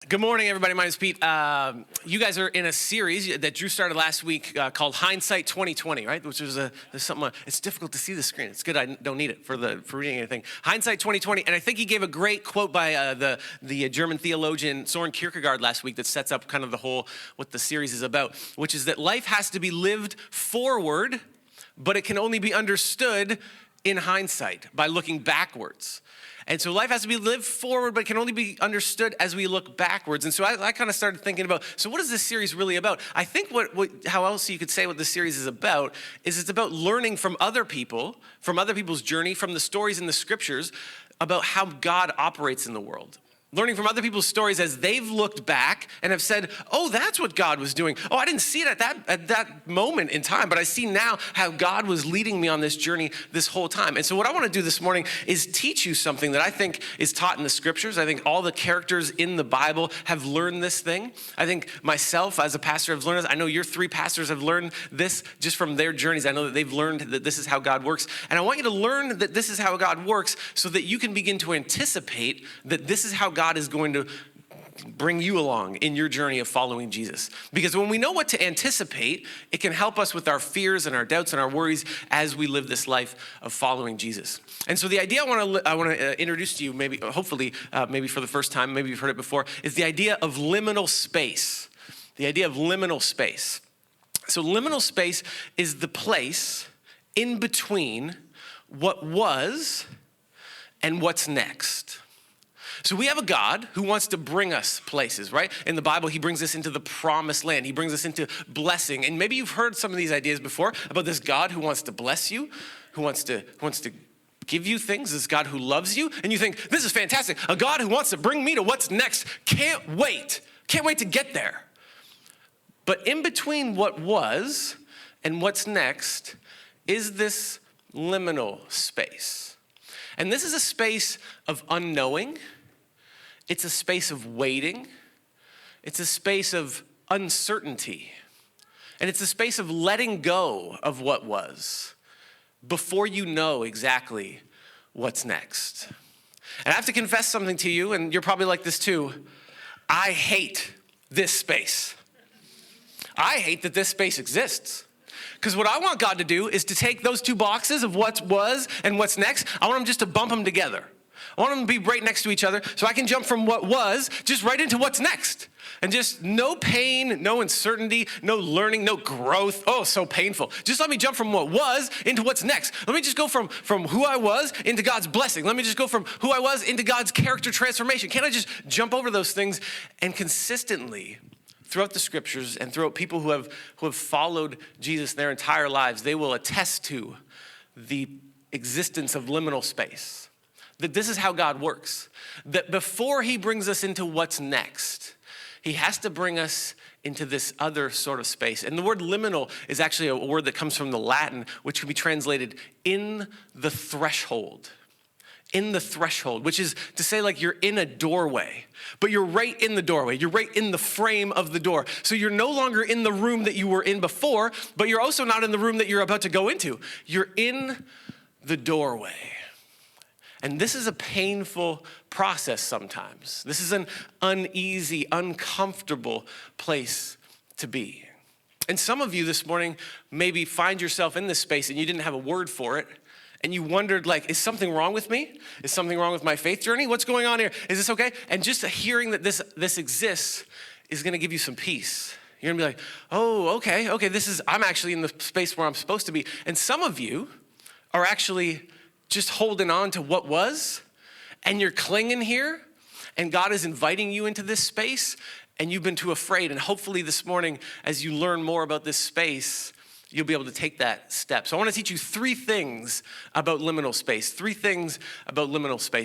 Good morning, everybody. My name's Pete. You guys are in a series that Drew started last week called Hindsight 2020, right? Which is something. It's difficult to see the screen. It's good. I don't need it for reading anything. Hindsight 2020, and I think he gave a great quote by the German theologian Soren Kierkegaard last week that sets up kind of the whole what the series is about, which is that life has to be lived forward, but it can only be understood in hindsight by looking backwards. And so life has to be lived forward, but it can only be understood as we look backwards. And so I kind of started thinking about, so what is this series really about? I think how else you could say what this series is about is it's about learning from other people, from other people's journey, from the stories in the scriptures about how God operates in the world. Learning from other people's stories as they've looked back and have said, oh, that's what God was doing. Oh, I didn't see it at that moment in time, but I see now how God was leading me on this journey this whole time. And so what I want to do this morning is teach you something that I think is taught in the scriptures. I think all the characters in the Bible have learned this thing. I think myself as a pastor have learned this. I know your three pastors have learned this just from their journeys. I know that they've learned that this is how God works. And I want you to learn that this is how God works so that you can begin to anticipate that this is how God is going to bring you along in your journey of following Jesus. Because when we know what to anticipate, it can help us with our fears and our doubts and our worries as we live this life of following Jesus. And so the idea I want to introduce to you, maybe, hopefully, maybe for the first time, maybe you've heard it before, is the idea of liminal space. The idea of liminal space. So liminal space is the place in between what was and what's next. So we have a God who wants to bring us places, right? In the Bible, he brings us into the promised land. He brings us into blessing. And maybe you've heard some of these ideas before about this God who wants to bless you, who wants to give you things, this God who loves you. And you think, this is fantastic. A God who wants to bring me to what's next. Can't wait. Can't wait to get there. But in between what was and what's next is this liminal space. And this is a space of unknowing. It's a space of waiting. It's a space of uncertainty. And it's a space of letting go of what was before you know exactly what's next. And I have to confess something to you, and you're probably like this too. I hate this space. I hate that this space exists. Because what I want God to do is to take those two boxes of what was and what's next, I want him just to bump them together. I want them to be right next to each other so I can jump from what was just right into what's next. And just no pain, no uncertainty, no learning, no growth. Oh, so painful. Just let me jump from what was into what's next. Let me just go from who I was into God's blessing. Let me just go from who I was into God's character transformation. Can't I just jump over those things? And consistently, throughout the scriptures and throughout people who have followed Jesus their entire lives, they will attest to the existence of liminal space. That this is how God works. That before he brings us into what's next, he has to bring us into this other sort of space. And the word liminal is actually a word that comes from the Latin, which can be translated in the threshold. In the threshold, which is to say like you're in a doorway, but you're right in the doorway. You're right in the frame of the door. So you're no longer in the room that you were in before, but you're also not in the room that you're about to go into. You're in the doorway. And this is a painful process sometimes. This is an uneasy, uncomfortable place to be. And some of you this morning maybe find yourself in this space and you didn't have a word for it. And you wondered, like, is something wrong with me? Is something wrong with my faith journey? What's going on here? Is this okay? And just hearing that this exists is gonna give you some peace. You're gonna be like, oh, okay, I'm actually in the space where I'm supposed to be. And some of you are actually just holding on to what was, and you're clinging here, and God is inviting you into this space, and you've been too afraid. And hopefully this morning, as you learn more about this space, you'll be able to take that step. So I want to teach you three things about liminal space.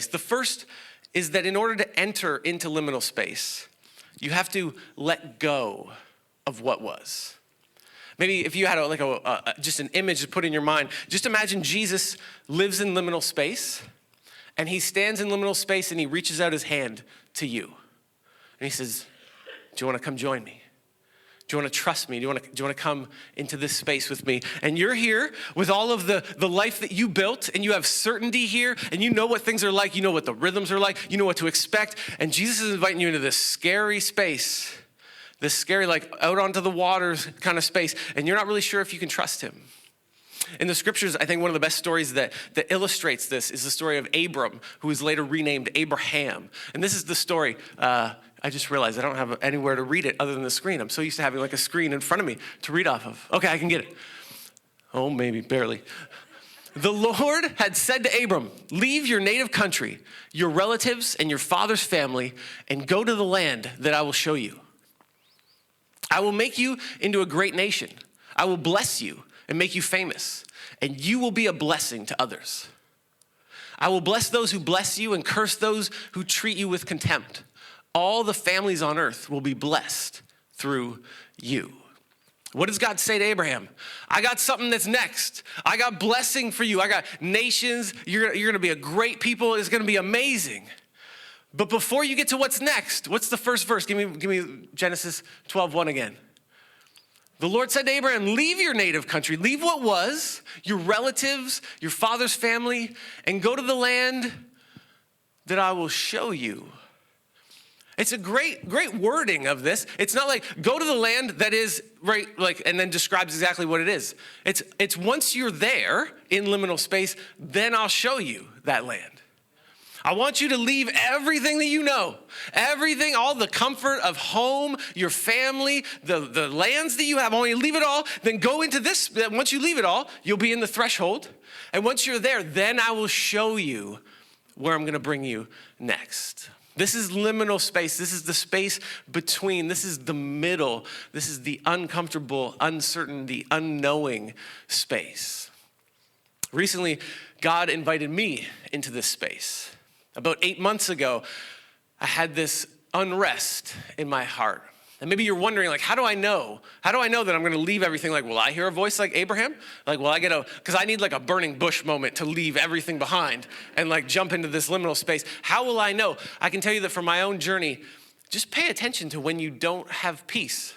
The first is that in order to enter into liminal space, you have to let go of what was. Maybe if you had just an image to put in your mind, just imagine Jesus lives in liminal space, and he stands in liminal space and he reaches out his hand to you. And he says, do you want to come join me? Do Do you want to trust me? Do you want to come into this space with me? And you're here with all of the life that you built, and you have certainty here, and you know what things are like. You know what the rhythms are like. You know what to expect. And Jesus is inviting you into this scary space, this scary, like out onto the waters kind of space, and you're not really sure if you can trust him. In the scriptures, I think one of the best stories that illustrates this is the story of Abram, who was later renamed Abraham. And this is the story. I just realized I don't have anywhere to read it other than the screen. I'm so used to having like a screen in front of me to read off of. Okay, I can get it. Oh, maybe, barely. The Lord had said to Abram, leave your native country, your relatives, and your father's family, and go to the land that I will show you. I will make you into a great nation. I will bless you and make you famous, and you will be a blessing to others. I will bless those who bless you and curse those who treat you with contempt. All the families on earth will be blessed through you. What does God say to Abraham? I got something that's next. I got blessing for you. I got nations. You're going to be a great people. It's going to be amazing. But before you get to what's next, what's the first verse? Give me Genesis 12:1 again. The Lord said to Abraham, leave your native country, leave what was, your relatives, your father's family, and go to the land that I will show you. It's a great wording of this. It's not like go to the land that is right, like, and then describes exactly what it is. It's once you're there in liminal space, then I'll show you that land. I want you to leave everything that you know, everything, all the comfort of home, your family, the lands that you have. I want you to leave it all, then go into this. Once you leave it all, you'll be in the threshold. And once you're there, then I will show you where I'm going to bring you next. This is liminal space. This is the space between. This is the middle. This is the uncomfortable, uncertain, the unknowing space. Recently, God invited me into this space. About 8 months ago, I had this unrest in my heart. And maybe you're wondering, like, how do I know? How do I know that I'm going to leave everything? Like, will I hear a voice like Abraham? Like, will I get because I need like a burning bush moment to leave everything behind and like jump into this liminal space. How will I know? I can tell you that from my own journey, just pay attention to when you don't have peace.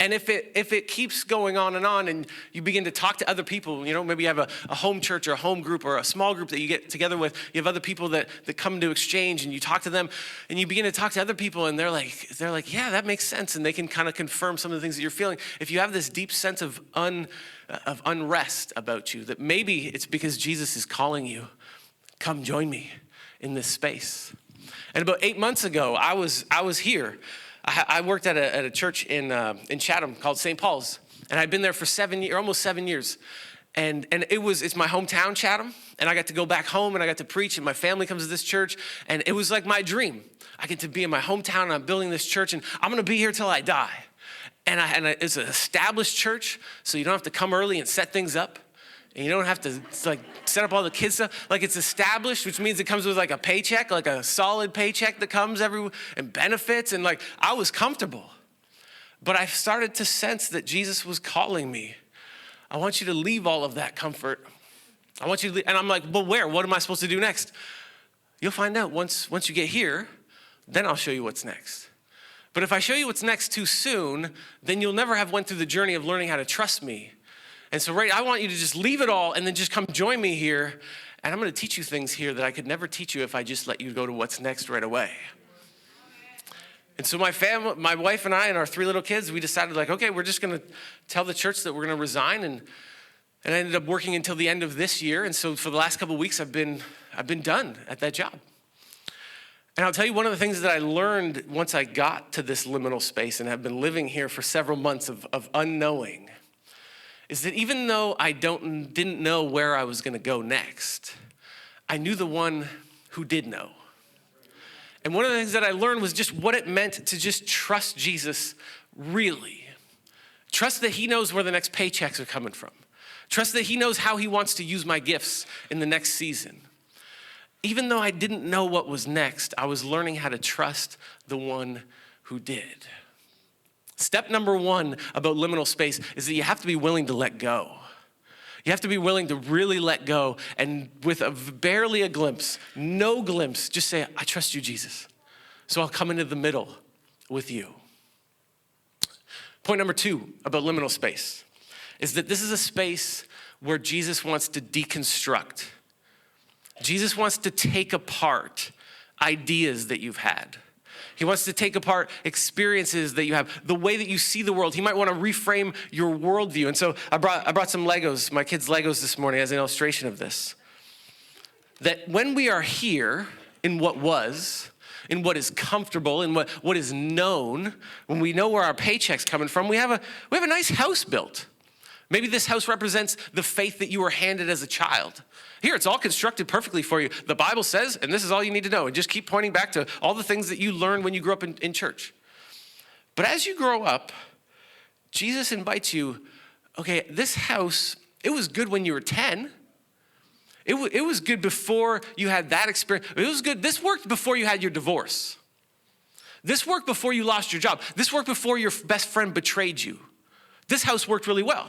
And if it keeps going on and you begin to talk to other people, you know, maybe you have a home church or a home group or a small group that you get together with, you have other people that come to Exchange and you talk to them and you begin to talk to other people and they're like, yeah, that makes sense. And they can kind of confirm some of the things that you're feeling. If you have this deep sense of unrest about you, that maybe it's because Jesus is calling you, come join me in this space. And about 8 months ago, I was here. I worked at a church in Chatham called St. Paul's, and I'd been there for almost 7 years. And it's my hometown, Chatham, and I got to go back home and I got to preach, and my family comes to this church, and it was like my dream. I get to be in my hometown and I'm building this church, and I'm gonna be here till I die. And it's an established church, so you don't have to come early and set things up. And you don't have to like set up all the kids stuff. Like it's established, which means it comes with like a paycheck, like a solid paycheck that comes and benefits. And like I was comfortable. But I started to sense that Jesus was calling me. I want you to leave all of that comfort. I want you to leave. And I'm like, well, where? What am I supposed to do next? You'll find out once you get here, then I'll show you what's next. But if I show you what's next too soon, then you'll never have went through the journey of learning how to trust me. And so, I want you to just leave it all and then just come join me here. And I'm going to teach you things here that I could never teach you if I just let you go to what's next right away. And so my family, my wife and I and our 3 little kids, we decided like, okay, we're just going to tell the church that we're going to resign. And I ended up working until the end of this year. And so for the last couple of weeks, I've been done at that job. And I'll tell you one of the things that I learned once I got to this liminal space and have been living here for several months of unknowing is that even though I didn't know where I was going to go next, I knew the one who did know. And one of the things that I learned was just what it meant to just trust Jesus really. Trust that he knows where the next paychecks are coming from. Trust that he knows how he wants to use my gifts in the next season. Even though I didn't know what was next, I was learning how to trust the one who did. Step number 1 about liminal space is that you have to be willing to let go. You have to be willing to really let go, and with barely a glimpse, no glimpse, just say, I trust you, Jesus. So I'll come into the middle with you. Point number 2 about liminal space is that this is a space where Jesus wants to deconstruct. Jesus wants to take apart ideas that you've had. He wants to take apart experiences that you have, the way that you see the world. He might want to reframe your worldview. And so I brought some Legos, my kids' Legos this morning as an illustration of this. That when we are here in what was, in what is comfortable, in what is known, when we know where our paycheck's coming from, we have a nice house built. Maybe this house represents the faith that you were handed as a child. Here, it's all constructed perfectly for you. The Bible says, and this is all you need to know, and just keep pointing back to all the things that you learned when you grew up in church. But as you grow up, Jesus invites you, okay, this house, it was good when you were 10. It was good before you had that experience. It was good. This worked before you had your divorce. This worked before you lost your job. This worked before your best friend betrayed you. This house worked really well.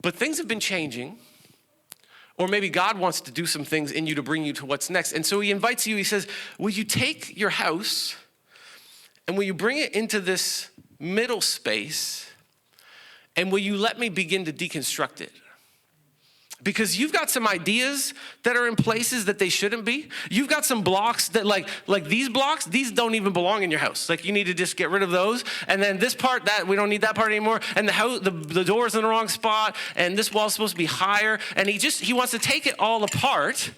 But things have been changing, or maybe God wants to do some things in you to bring you to what's next. And so he invites you, he says, will you take your house and will you bring it into this middle space and will you let me begin to deconstruct it? Because you've got some ideas that are in places that they shouldn't be. You've got some blocks that like these blocks, these don't even belong in your house. Like you need to just get rid of those. And then this part, that we don't need that part anymore. And the house, the door's in the wrong spot. And this wall's supposed to be higher. And he wants to take it all apart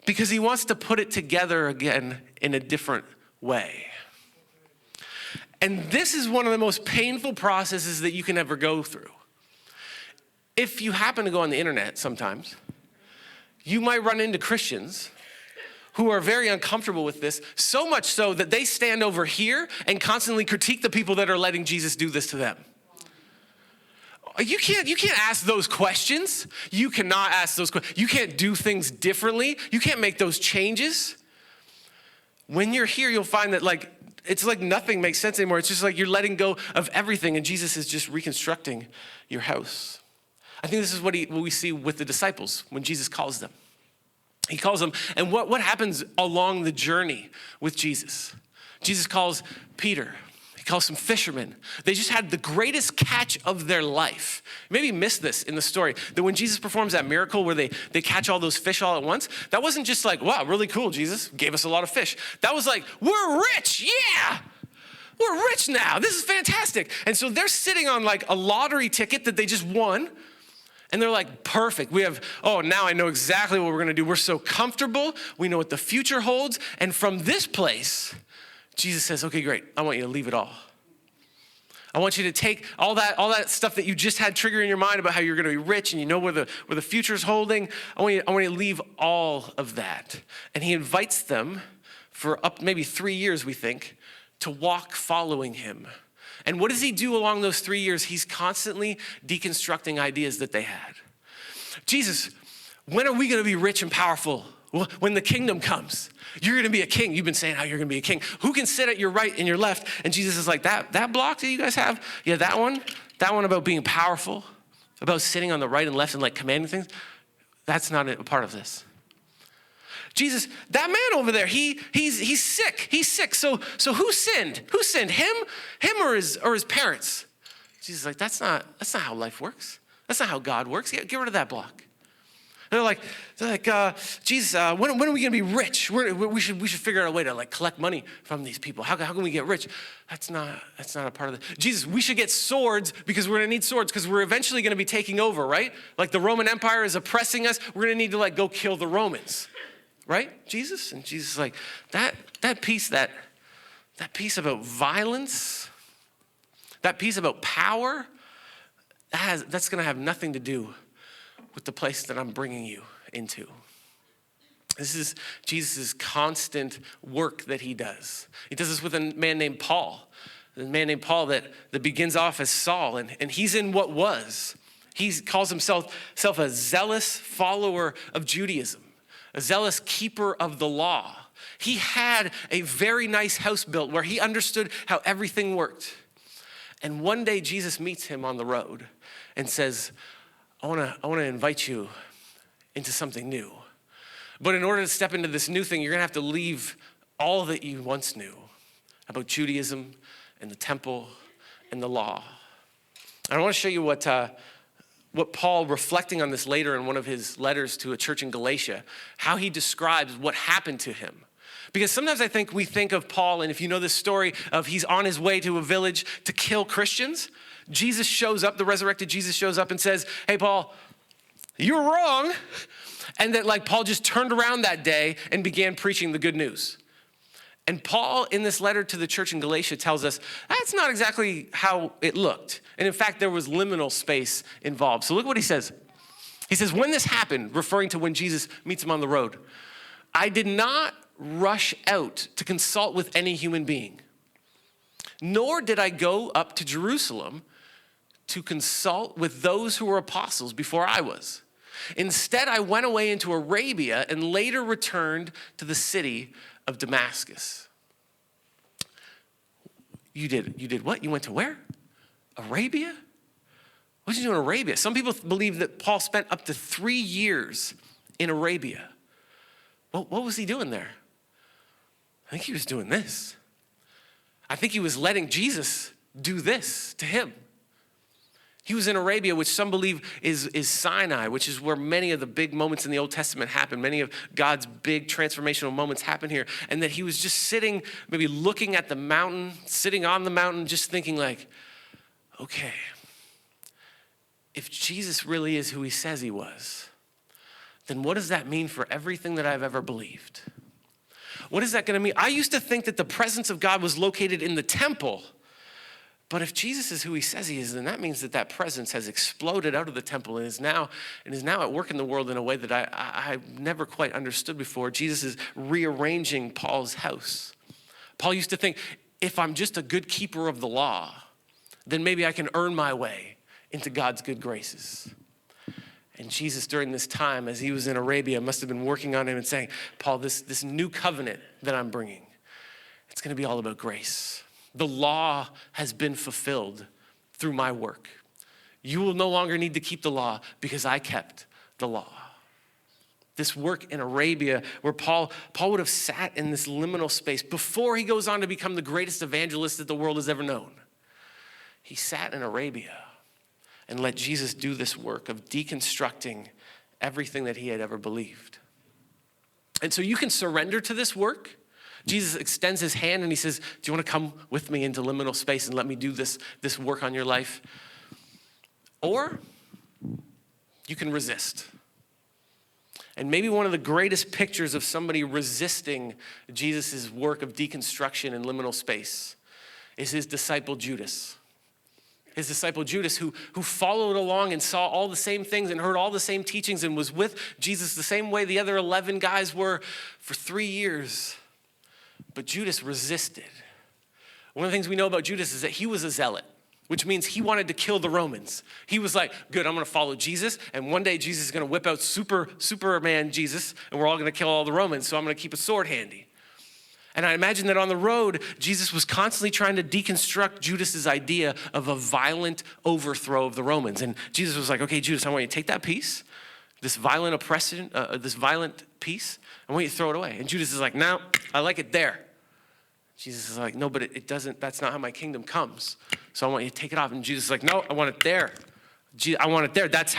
because he wants to put it together again in a different way. And this is one of the most painful processes that you can ever go through. If you happen to go on the internet sometimes, you might run into Christians who are very uncomfortable with this, so much so that they stand over here and constantly critique the people that are letting Jesus do this to them. You can't ask those questions. You cannot ask those questions. You can't do things differently. You can't make those changes. When you're here, you'll find that it's like nothing makes sense anymore. It's just like you're letting go of everything and Jesus is just reconstructing your house. I think this is what we see with the disciples when Jesus calls them. He calls them, and what happens along the journey with Jesus? Jesus calls Peter. He calls some fishermen. They just had the greatest catch of their life. Maybe you missed this in the story, that when Jesus performs that miracle where they catch all those fish all at once, that wasn't just like, wow, really cool, Jesus gave us a lot of fish. That was like, we're rich, yeah! We're rich now, this is fantastic. And so they're sitting on like a lottery ticket that they just won, and they're like, perfect. Now I know exactly what we're gonna do. We're so comfortable. We know what the future holds. And from this place, Jesus says, okay, great. I want you to leave it all. I want you to take all that stuff that you just had trigger in your mind about how you're gonna be rich and you know where the future's holding. I want you to leave all of that. And he invites them for up maybe 3 years, we think, to walk following him. And what does he do along those 3 years? He's constantly deconstructing ideas that they had. Jesus, when are we gonna be rich and powerful? Well, when the kingdom comes, you're gonna be a king. You've been saying how you're gonna be a king. Who can sit at your right and your left? And Jesus is like, that block that you guys have? Yeah, that one about being powerful, about sitting on the right and left and like commanding things, that's not a part of this. Jesus, that man over there, he's sick. He's sick. So who sinned? Who sinned? Him or his parents? Jesus is like, that's not how life works. That's not how God works. Get rid of that block. And they're like, Jesus, when are we gonna be rich? We should figure out a way to like collect money from these people. How can we get rich? That's not a part of it. Jesus, we should get swords because we're gonna need swords because we're eventually gonna be taking over, right? Like the Roman Empire is oppressing us. We're gonna need to like go kill the Romans. Right, Jesus? And Jesus is like, that piece about violence, that piece about power, that's gonna have nothing to do with the place that I'm bringing you into. This is Jesus' constant work that he does. He does this with a man named Paul. The man named Paul that begins off as Saul, and he's in what was. He calls himself a zealous follower of Judaism. A zealous keeper of the law. He had a very nice house built where he understood how everything worked. And one day Jesus meets him on the road and says, I wanna invite you into something new. But in order to step into this new thing, you're gonna have to leave all that you once knew about Judaism and the temple and the law. And I want to show you what Paul, reflecting on this later in one of his letters to a church in Galatia, how he describes what happened to him. Because sometimes I think we think of Paul, and if you know this story of he's on his way to a village to kill Christians, Jesus shows up, the resurrected Jesus shows up and says, hey, Paul, you're wrong. And that like Paul just turned around that day and began preaching the good news. And Paul, in this letter to the church in Galatia, tells us that's not exactly how it looked. And in fact, there was liminal space involved. So look what he says. He says, when this happened, referring to when Jesus meets him on the road, I did not rush out to consult with any human being, nor did I go up to Jerusalem to consult with those who were apostles before I was. Instead, I went away into Arabia and later returned to the city of Damascus. You did what? You went to where? Arabia? What did you do in Arabia? Some people believe that Paul spent up to 3 years in Arabia. Well, what was he doing there? I think he was doing this. I think he was letting Jesus do this to him. He was in Arabia, which some believe is Sinai, which is where many of the big moments in the Old Testament happen. Many of God's big transformational moments happen here. And that he was just sitting, maybe looking at the mountain, sitting on the mountain, just thinking like, okay, if Jesus really is who he says he was, then what does that mean for everything that I've ever believed? What is that going to mean? I used to think that the presence of God was located in the temple. But if Jesus is who he says he is, then that means that presence has exploded out of the temple and is now at work in the world in a way that I've never quite understood before. Jesus is rearranging Paul's house. Paul used to think, if I'm just a good keeper of the law, then maybe I can earn my way into God's good graces. And Jesus, during this time, as he was in Arabia, must have been working on him and saying, Paul, this new covenant that I'm bringing, it's going to be all about grace. The law has been fulfilled through my work. You will no longer need to keep the law because I kept the law. This work in Arabia where Paul would have sat in this liminal space before he goes on to become the greatest evangelist that the world has ever known. He sat in Arabia and let Jesus do this work of deconstructing everything that he had ever believed. And so you can surrender to this work. Jesus extends his hand and he says, do you want to come with me into liminal space and let me do this work on your life? Or you can resist. And maybe one of the greatest pictures of somebody resisting Jesus' work of deconstruction in liminal space is his disciple Judas. His disciple Judas, who followed along and saw all the same things and heard all the same teachings and was with Jesus the same way the other 11 guys were for 3 years. But Judas resisted. One of the things we know about Judas is that he was a zealot, which means he wanted to kill the Romans. He was like, good, I'm going to follow Jesus, and one day Jesus is going to whip out Superman Jesus, and we're all going to kill all the Romans, so I'm going to keep a sword handy. And I imagine that on the road, Jesus was constantly trying to deconstruct Judas's idea of a violent overthrow of the Romans. And Jesus was like, okay, Judas, I want you to take that piece, this violent oppression, this violent piece, I want you to throw it away. And Judas is like, no, I like it there. Jesus is like, no, but it doesn't, that's not how my kingdom comes. So I want you to take it off. And Jesus is like, no, I want it there. I want it there. That's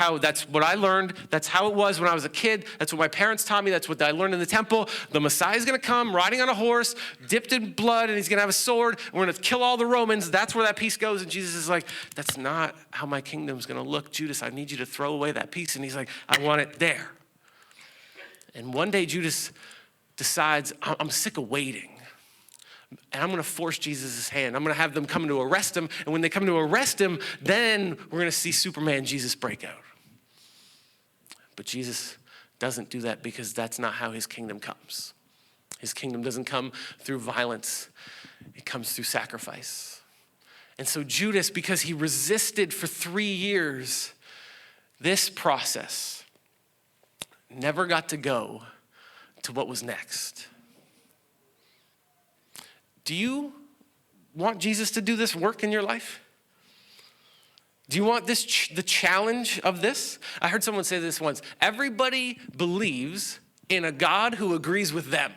what I learned. That's how it was when I was a kid. That's what my parents taught me. That's what I learned in the temple. The Messiah is going to come riding on a horse, dipped in blood, and he's going to have a sword. And we're going to kill all the Romans. That's where that piece goes. And Jesus is like, that's not how my kingdom is going to look. Judas, I need you to throw away that piece. And he's like, I want it there. And one day Judas decides, I'm sick of waiting. And I'm going to force Jesus' hand. I'm going to have them come to arrest him. And when they come to arrest him, then we're going to see Superman Jesus break out. But Jesus doesn't do that because that's not how his kingdom comes. His kingdom doesn't come through violence. It comes through sacrifice. And so Judas, because he resisted for 3 years, this process never got to go to what was next. Do you want Jesus to do this work in your life? Do you want this the challenge of this? I heard someone say this once. Everybody believes in a God who agrees with them.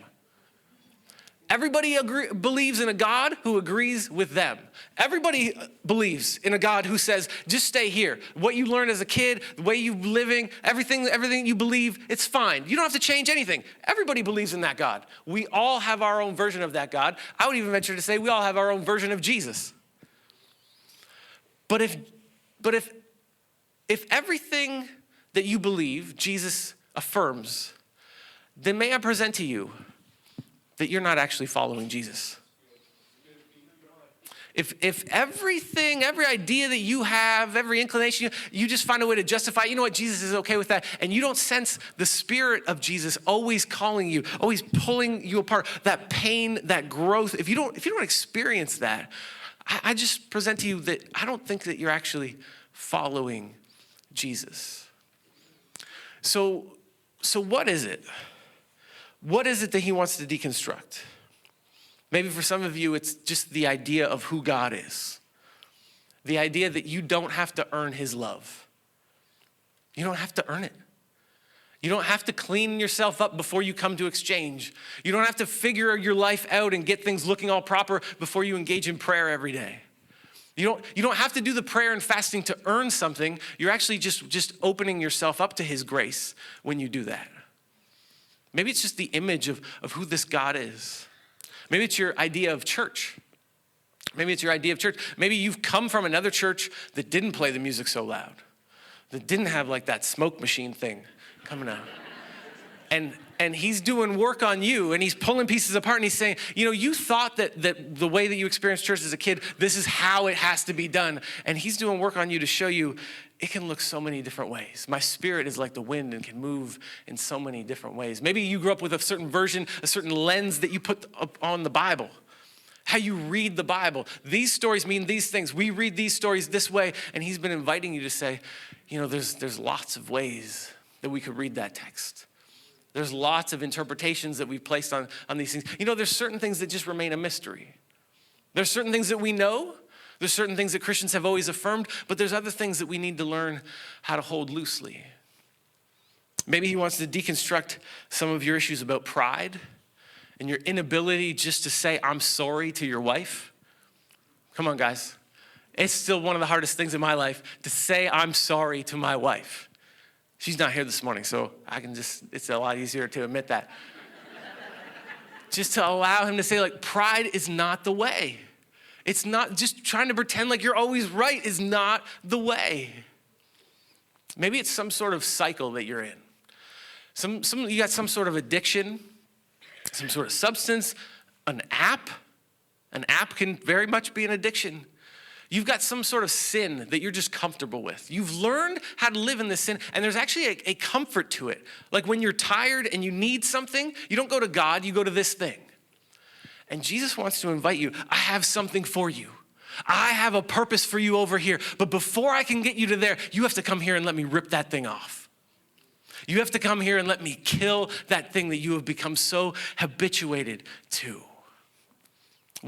Everybody believes in a God who agrees with them. Everybody believes in a God who says, just stay here. What you learned as a kid, the way you're living, everything you believe, it's fine. You don't have to change anything. Everybody believes in that God. We all have our own version of that God. I would even venture to say we all have our own version of Jesus. But if everything that you believe Jesus affirms, then may I present to you that you're not actually following Jesus. If everything, every idea that you have, every inclination, you just find a way to justify, you know what, Jesus is okay with that, and you don't sense the Spirit of Jesus always calling you, always pulling you apart, that pain, that growth, if you don't experience that, I just present to you that I don't think that you're actually following Jesus. So what is it? What is it that he wants to deconstruct? Maybe for some of you, it's just the idea of who God is. The idea that you don't have to earn his love. You don't have to earn it. You don't have to clean yourself up before you come to Exchange. You don't have to figure your life out and get things looking all proper before you engage in prayer every day. You don't have to do the prayer and fasting to earn something. You're actually just opening yourself up to his grace when you do that. Maybe it's just the image of who this God is. Maybe it's your idea of church. Maybe it's your idea of church. Maybe you've come from another church that didn't play the music so loud, that didn't have like that smoke machine thing coming out. And he's doing work on you, and he's pulling pieces apart, and he's saying, you thought that the way that you experienced church as a kid, this is how it has to be done. And he's doing work on you to show you it can look so many different ways. My Spirit is like the wind and can move in so many different ways. Maybe you grew up with a certain version, a certain lens that you put up on the Bible. How you read the Bible. These stories mean these things. We read these stories this way, and he's been inviting you to say, there's lots of ways that we could read that text. There's lots of interpretations that we've placed on these things. There's certain things that just remain a mystery. There's certain things that we know. There's certain things that Christians have always affirmed, but there's other things that we need to learn how to hold loosely. Maybe he wants to deconstruct some of your issues about pride and your inability just to say, I'm sorry to your wife. Come on, guys. It's still one of the hardest things in my life to say I'm sorry to my wife. She's not here this morning, so it's a lot easier to admit that. Just to allow him to say, pride is not the way. It's not just trying to pretend like you're always right is not the way. Maybe it's some sort of cycle that you're in. You got some sort of addiction, some sort of substance, an app. An app can very much be an addiction. You've got some sort of sin that you're just comfortable with. You've learned how to live in this sin, and there's actually a comfort to it. Like when you're tired and you need something, you don't go to God, you go to this thing. And Jesus wants to invite you, I have something for you. I have a purpose for you over here. But before I can get you to there, you have to come here and let me rip that thing off. You have to come here and let me kill that thing that you have become so habituated to.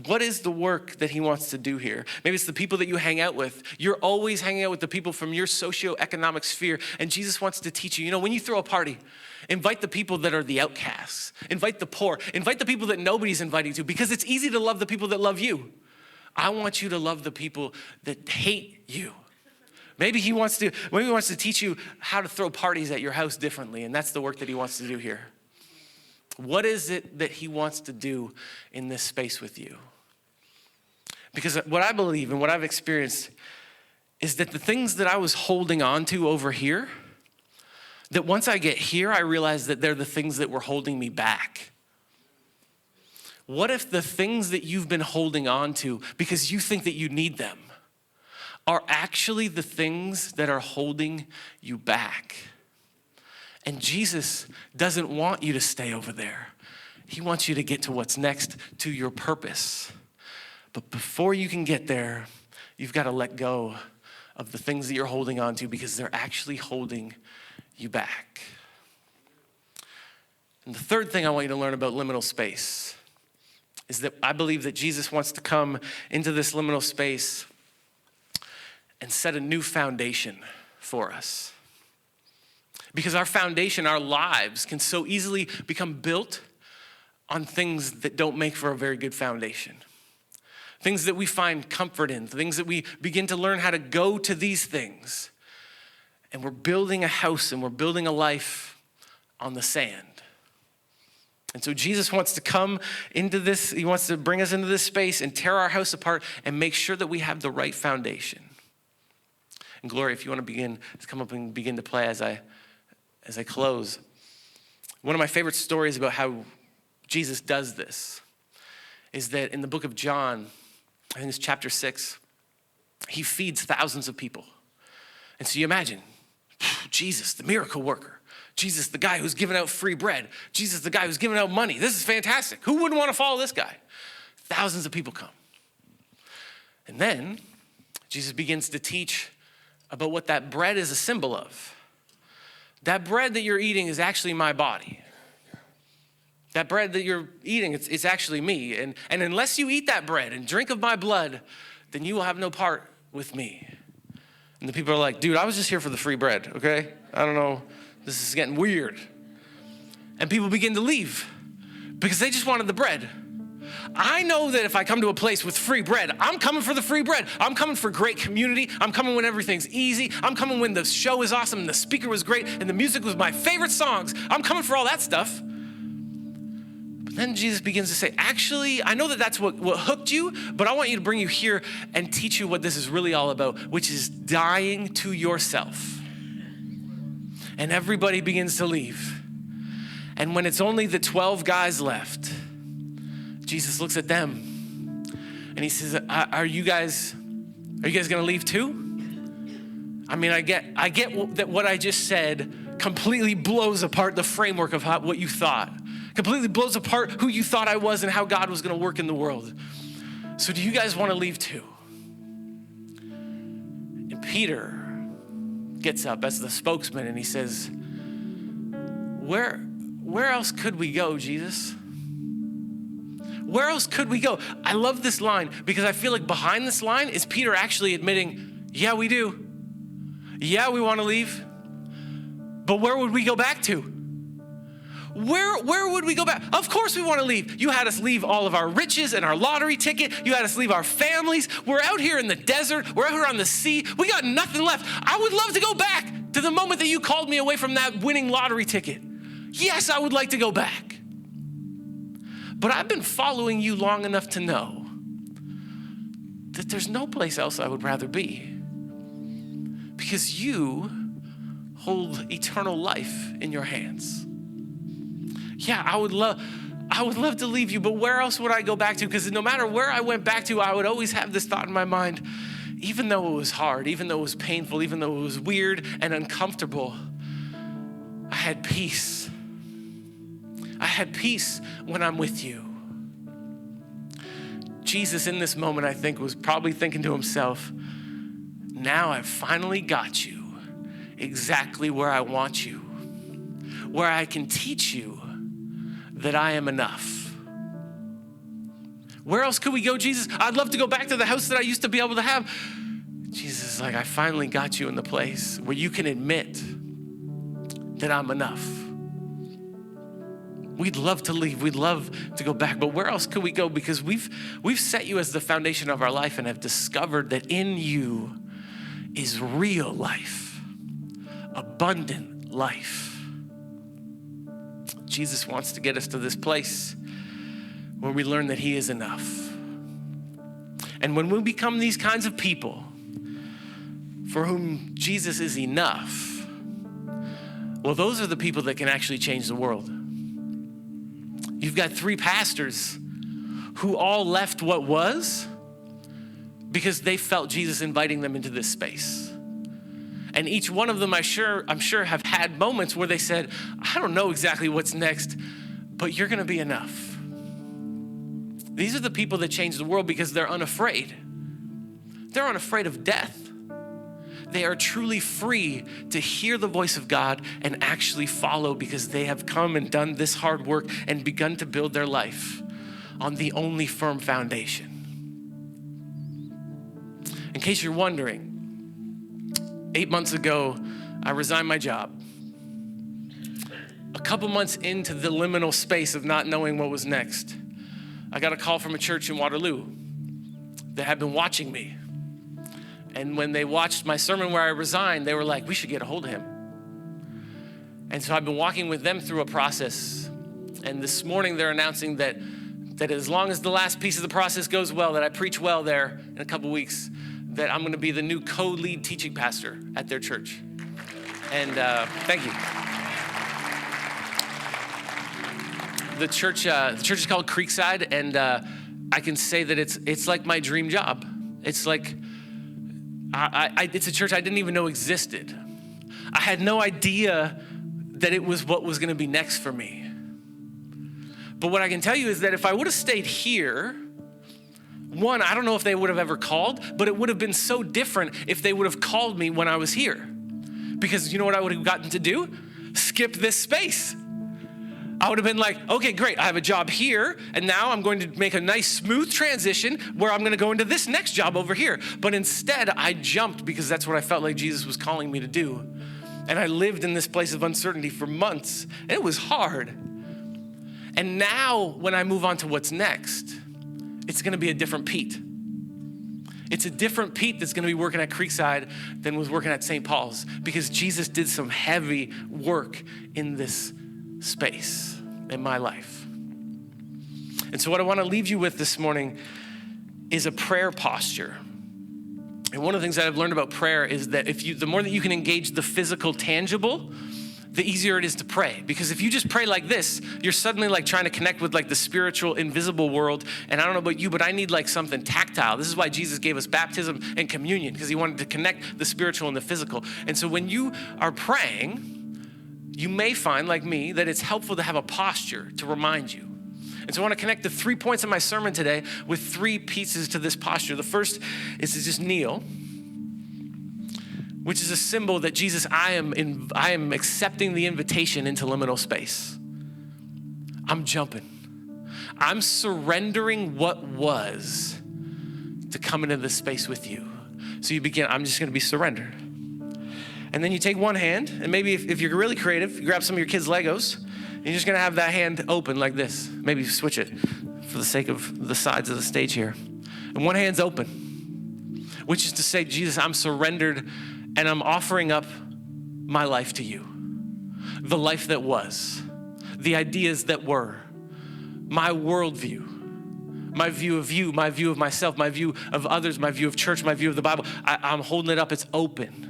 What is the work that he wants to do here? Maybe it's the people that you hang out with. You're always hanging out with the people from your socioeconomic sphere, and Jesus wants to teach you. When you throw a party, invite the people that are the outcasts. Invite the poor. Invite the people that nobody's inviting to, because it's easy to love the people that love you. I want you to love the people that hate you. Maybe he wants to teach you how to throw parties at your house differently, and that's the work that he wants to do here. What is it that he wants to do in this space with you? Because what I believe and what I've experienced is that the things that I was holding on to over here, that once I get here, I realize that they're the things that were holding me back. What if the things that you've been holding on to because you think that you need them are actually the things that are holding you back? And Jesus doesn't want you to stay over there. He wants you to get to what's next, to your purpose. But before you can get there, you've got to let go of the things that you're holding on to, because they're actually holding you back. And the third thing I want you to learn about liminal space is that I believe that Jesus wants to come into this liminal space and set a new foundation for us. Because our foundation, our lives, can so easily become built on things that don't make for a very good foundation. Things that we find comfort in, things that we begin to learn how to go to these things. And we're building a house and we're building a life on the sand. And so Jesus wants to come into this, he wants to bring us into this space and tear our house apart and make sure that we have the right foundation. And Gloria, if you want to begin, let's come up and begin to play as I close. One of my favorite stories about how Jesus does this is that in the book of John, I think it's chapter 6, he feeds thousands of people. And so you imagine, Jesus, the miracle worker. Jesus, the guy who's giving out free bread. Jesus, the guy who's giving out money. This is fantastic. Who wouldn't want to follow this guy? Thousands of people come. And then Jesus begins to teach about what that bread is a symbol of. That bread that you're eating is actually my body. That bread that you're eating, it's actually me. And unless you eat that bread and drink of my blood, then you will have no part with me. And the people are like, dude, I was just here for the free bread, okay? I don't know. This is getting weird. And people begin to leave because they just wanted the bread. I know that if I come to a place with free bread, I'm coming for the free bread. I'm coming for great community. I'm coming when everything's easy. I'm coming when the show is awesome and the speaker was great and the music was my favorite songs. I'm coming for all that stuff. But then Jesus begins to say, actually, I know that that's what hooked you, but I want you to bring you here and teach you what this is really all about, which is dying to yourself. And everybody begins to leave. And when it's only the 12 guys left, Jesus looks at them and he says, are you guys gonna leave too? I mean, I get that what I just said completely blows apart the framework of what you thought. Completely blows apart who you thought I was and how God was gonna work in the world. So do you guys wanna leave too? And Peter gets up as the spokesman and he says, where else could we go, Jesus? Where else could we go? I love this line because I feel like behind this line is Peter actually admitting, yeah, we do. Yeah, we want to leave. But where would we go back to? Where would we go back? Of course we want to leave. You had us leave all of our riches and our lottery ticket. You had us leave our families. We're out here in the desert. We're out here on the sea. We got nothing left. I would love to go back to the moment that you called me away from that winning lottery ticket. Yes, I would like to go back. But I've been following you long enough to know that there's no place else I would rather be. Because you hold eternal life in your hands. Yeah, I would love to leave you, but where else would I go back to? Because no matter where I went back to, I would always have this thought in my mind, even though it was hard, even though it was painful, even though it was weird and uncomfortable, I had peace. I had peace when I'm with you. Jesus in this moment, I think, was probably thinking to himself, now I've finally got you exactly where I want you, where I can teach you that I am enough. Where else could we go, Jesus? I'd love to go back to the house that I used to be able to have. Jesus is like, I finally got you in the place where you can admit that I'm enough. We'd love to leave. We'd love to go back. But where else could we go? Because we've set you as the foundation of our life and have discovered that in you is real life, abundant life. Jesus wants to get us to this place where we learn that he is enough. And when we become these kinds of people for whom Jesus is enough, well, those are the people that can actually change the world. You've got 3 pastors who all left what was because they felt Jesus inviting them into this space. And each one of them, I'm sure have had moments where they said, I don't know exactly what's next, but you're gonna be enough. These are the people that change the world because they're unafraid. They're unafraid of death. They are truly free to hear the voice of God and actually follow because they have come and done this hard work and begun to build their life on the only firm foundation. In case you're wondering, 8 months ago, I resigned my job. a couple months into the liminal space of not knowing what was next, I got a call from a church in Waterloo that had been watching me. And when they watched my sermon where I resigned, they were like, we should get a hold of him. And so I've been walking with them through a process. And this morning they're announcing that as long as the last piece of the process goes well, that I preach well there in a couple weeks, that I'm gonna be the new co-lead teaching pastor at their church. And thank you. The church is called Creekside, and I can say that it's like my dream job. It's like, it's a church I didn't even know existed. I had no idea that it was what was gonna be next for me. But what I can tell you is that if I would have stayed here, one, I don't know if they would have ever called, but it would have been so different if they would have called me when I was here. Because you know what I would have gotten to do? Skip this space. I would have been like, okay, great, I have a job here, and now I'm going to make a nice smooth transition where I'm gonna go into this next job over here. But instead, I jumped because that's what I felt like Jesus was calling me to do. And I lived in this place of uncertainty for months, and it was hard. And now, when I move on to what's next, it's gonna be a different Pete. It's a different Pete that's gonna be working at Creekside than was working at St. Paul's, because Jesus did some heavy work in this space in my life. And so what I wanna leave you with this morning is a prayer posture. And one of the things that I've learned about prayer is that the more that you can engage the physical, tangible, the easier it is to pray. Because if you just pray like this, you're suddenly like trying to connect with like the spiritual, invisible world. And I don't know about you, but I need like something tactile. This is why Jesus gave us baptism and communion, because he wanted to connect the spiritual and the physical. And so when you are praying, you may find, like me, that it's helpful to have a posture to remind you. And so I want to connect the 3 points of my sermon today with 3 pieces to this posture. The first is to just kneel, which is a symbol that Jesus, I am accepting the invitation into liminal space. I'm jumping. I'm surrendering what was to come into this space with you. So you begin, I'm just gonna be surrendered. And then you take one hand, and maybe if you're really creative, you grab some of your kids' Legos, and you're just gonna have that hand open like this. Maybe switch it for the sake of the sides of the stage here. And one hand's open, which is to say, Jesus, I'm surrendered, and I'm offering up my life to you. The life that was, the ideas that were, my worldview, my view of you, my view of myself, my view of others, my view of church, my view of the Bible. I'm holding it up, it's open.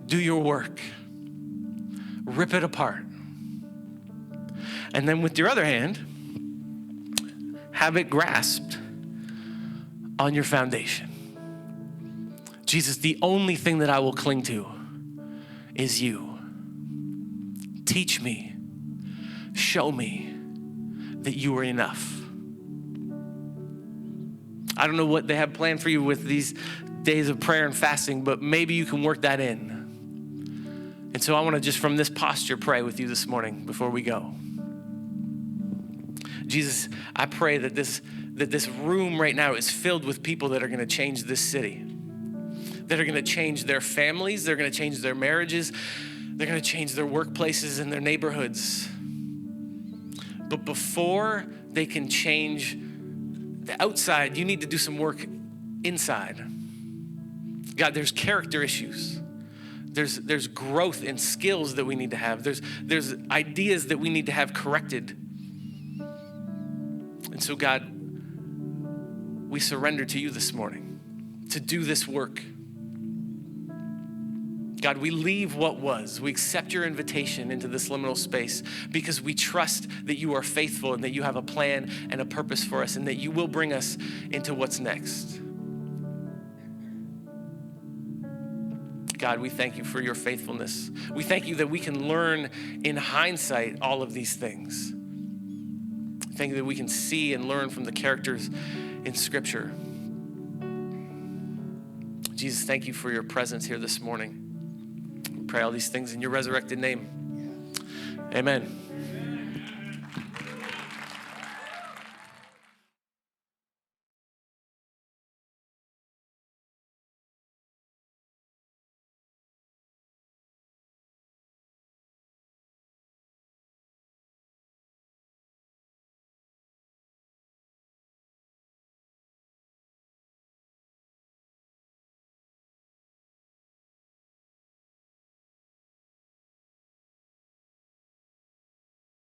Do your work. Rip it apart. And then with your other hand, have it grasped on your foundation. Jesus, the only thing that I will cling to is you. Teach me, show me that you are enough. I don't know what they have planned for you with these days of prayer and fasting, but maybe you can work that in. And so I want to just from this posture pray with you this morning before we go. Jesus, I pray that this room right now is filled with people that are going to change this city, that are going to change their families, they're going to change their marriages, they're going to change their workplaces and their neighborhoods. But before they can change the outside, you need to do some work inside. God, there's character issues. There's growth in skills that we need to have. There's ideas that we need to have corrected. And so God, we surrender to you this morning to do this work. God, we leave what was. We accept your invitation into this liminal space because we trust that you are faithful and that you have a plan and a purpose for us and that you will bring us into what's next. God, we thank you for your faithfulness. We thank you that we can learn in hindsight all of these things. Thank you that we can see and learn from the characters in Scripture. Jesus, thank you for your presence here this morning. We pray all these things in your resurrected name. Amen.